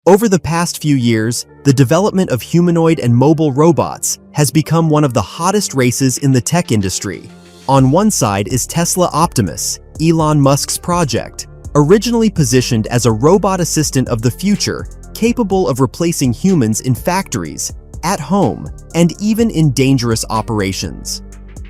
Over the past few years, the development of humanoid and mobile robots has become one of the hottest races in the tech industry. On one side is Tesla Optimus, Elon Musk's project, originally positioned as a robot assistant of the future, capable of replacing humans in factories, at home, and even in dangerous operations.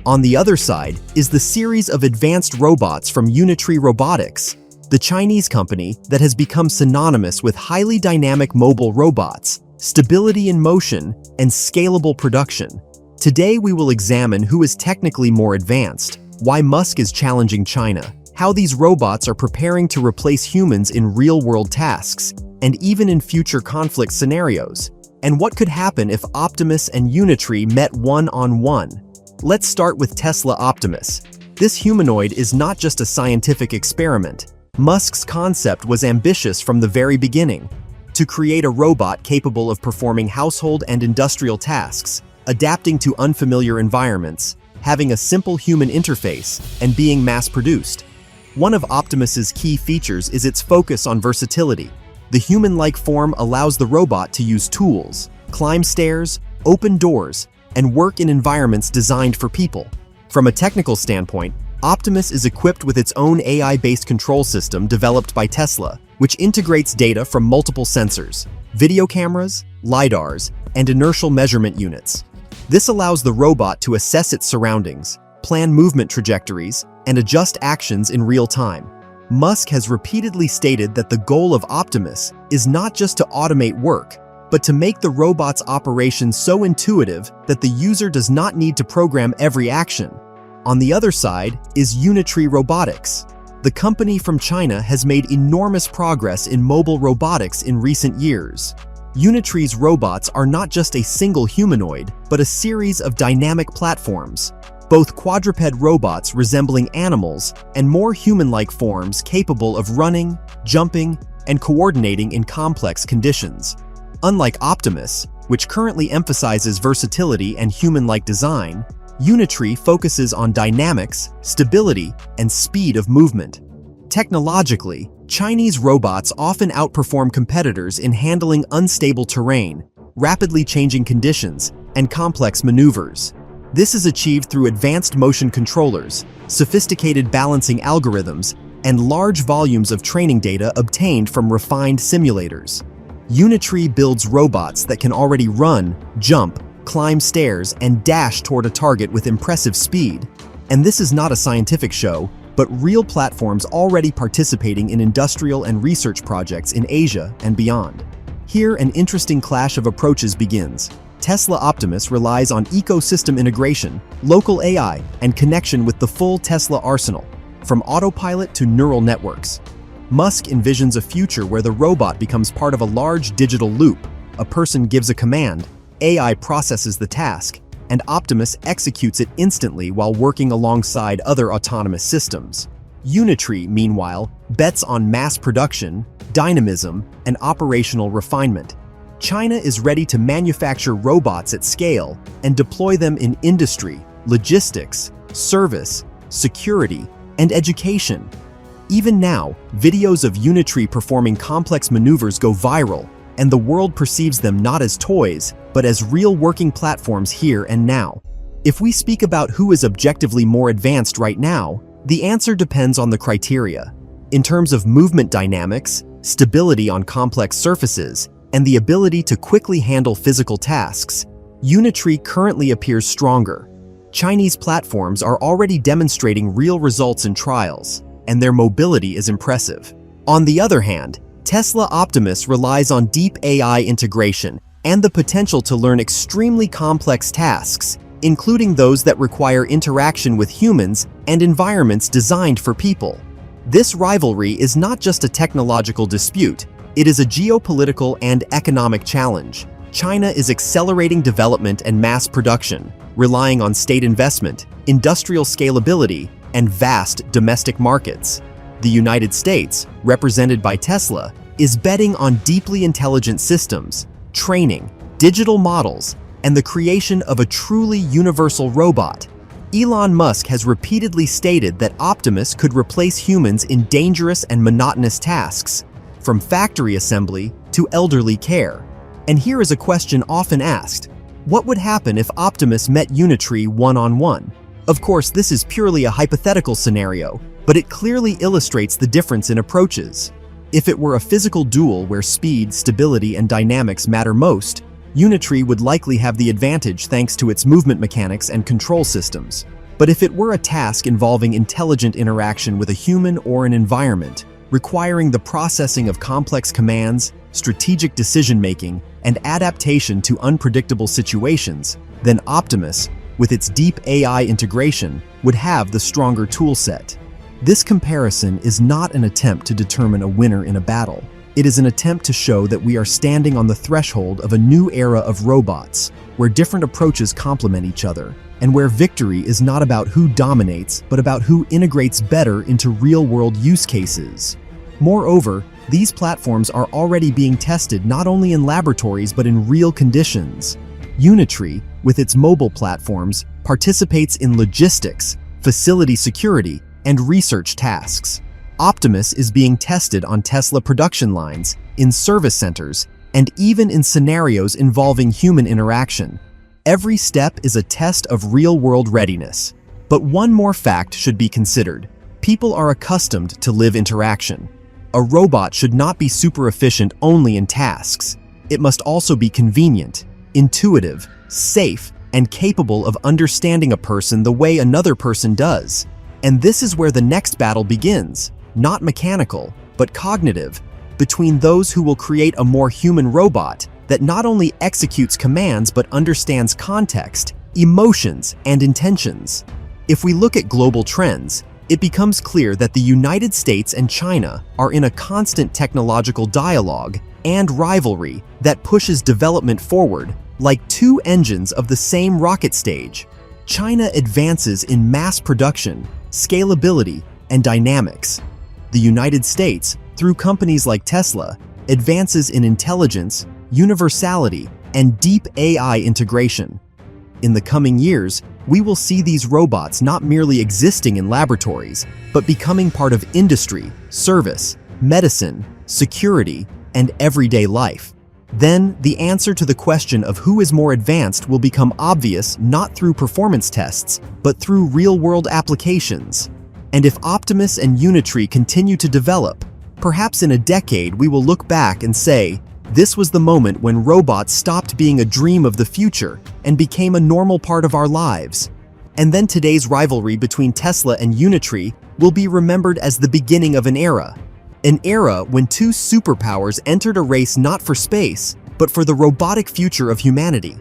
On the other side is the series of advanced robots from Unitree Robotics, the Chinese company that has become synonymous with highly dynamic mobile robots, stability in motion, and scalable production. Today we will examine who is technically more advanced, why Musk is challenging China, how these robots are preparing to replace humans in real-world tasks, and even in future conflict scenarios, and what could happen if Optimus and Unitree met one-on-one. Let's start with Tesla Optimus. This humanoid is not just a scientific experiment. Musk's concept was ambitious from the very beginning: to create a robot capable of performing household and industrial tasks, adapting to unfamiliar environments, having a simple human interface, and being mass-produced. One of Optimus's key features is its focus on versatility. The human-like form allows the robot to use tools, climb stairs, open doors, and work in environments designed for people. From a technical standpoint, Optimus is equipped with its own AI-based control system developed by Tesla, which integrates data from multiple sensors, video cameras, LiDARs, and inertial measurement units. This allows the robot to assess its surroundings, plan movement trajectories, and adjust actions in real time. Musk has repeatedly stated that the goal of Optimus is not just to automate work, but to make the robot's operation so intuitive that the user does not need to program every action. On the other side is Unitree Robotics. The company from China has made enormous progress in mobile robotics in recent years. Unitree's robots are not just a single humanoid, but a series of dynamic platforms, both quadruped robots resembling animals and more human-like forms capable of running, jumping, and coordinating in complex conditions. Unlike Optimus, which currently emphasizes versatility and human-like design, Unitree focuses on dynamics, stability, and speed of movement. Technologically, Chinese robots often outperform competitors in handling unstable terrain, rapidly changing conditions, and complex maneuvers. This is achieved through advanced motion controllers, sophisticated balancing algorithms, and large volumes of training data obtained from refined simulators. Unitree builds robots that can already run, jump, climb stairs, and dash toward a target with impressive speed. And this is not a scientific show, but real platforms already participating in industrial and research projects in Asia and beyond. Here, an interesting clash of approaches begins. Tesla Optimus relies on ecosystem integration, local AI, and connection with the full Tesla arsenal, from autopilot to neural networks. Musk envisions a future where the robot becomes part of a large digital loop. A person gives a command, AI processes the task, and Optimus executes it instantly while working alongside other autonomous systems. Unitree, meanwhile, bets on mass production, dynamism, and operational refinement. China is ready to manufacture robots at scale and deploy them in industry, logistics, service, security, and education. Even now, videos of Unitree performing complex maneuvers go viral, and the world perceives them not as toys, but as real working platforms here and now. If we speak about who is objectively more advanced right now, the answer depends on the criteria. In terms of movement dynamics, stability on complex surfaces, and the ability to quickly handle physical tasks, Unitree currently appears stronger. Chinese platforms are already demonstrating real results in trials, and their mobility is impressive. On the other hand, Tesla Optimus relies on deep AI integration and the potential to learn extremely complex tasks, including those that require interaction with humans and environments designed for people. This rivalry is not just a technological dispute, it is a geopolitical and economic challenge. China is accelerating development and mass production, relying on state investment, industrial scalability, and vast domestic markets. The United States, represented by Tesla, is betting on deeply intelligent systems, training, digital models, and the creation of a truly universal robot. Elon Musk has repeatedly stated that Optimus could replace humans in dangerous and monotonous tasks, from factory assembly to elderly care. And here is a question often asked: what would happen if Optimus met Unitree one-on-one? Of course, this is purely a hypothetical scenario, but it clearly illustrates the difference in approaches. If it were a physical duel where speed, stability, and dynamics matter most, Unitree would likely have the advantage thanks to its movement mechanics and control systems. But if it were a task involving intelligent interaction with a human or an environment, requiring the processing of complex commands, strategic decision-making, and adaptation to unpredictable situations, then Optimus, with its deep AI integration, would have the stronger toolset. This comparison is not an attempt to determine a winner in a battle. It is an attempt to show that we are standing on the threshold of a new era of robots, where different approaches complement each other, and where victory is not about who dominates, but about who integrates better into real-world use cases. Moreover, these platforms are already being tested not only in laboratories but in real conditions. Unitree, with its mobile platforms, participates in logistics, facility security, and research tasks. Optimus is being tested on Tesla production lines, in service centers, and even in scenarios involving human interaction. Every step is a test of real-world readiness. But one more fact should be considered. People are accustomed to live interaction. A robot should not be super efficient only in tasks. It must also be convenient, intuitive, safe, and capable of understanding a person the way another person does. And this is where the next battle begins. Not mechanical, but cognitive, between those who will create a more human robot that not only executes commands but understands context, emotions, and intentions. If we look at global trends, it becomes clear that the United States and China are in a constant technological dialogue and rivalry that pushes development forward like two engines of the same rocket stage. China advances in mass production, scalability, and dynamics. The United States, through companies like Tesla, advances in intelligence, universality, and deep AI integration. In the coming years, we will see these robots not merely existing in laboratories, but becoming part of industry, service, medicine, security, and everyday life. Then, the answer to the question of who is more advanced will become obvious not through performance tests, but through real-world applications. And if Optimus and Unitree continue to develop, perhaps in a decade we will look back and say, this was the moment when robots stopped being a dream of the future and became a normal part of our lives. And then today's rivalry between Tesla and Unitree will be remembered as the beginning of an era when two superpowers entered a race not for space, but for the robotic future of humanity.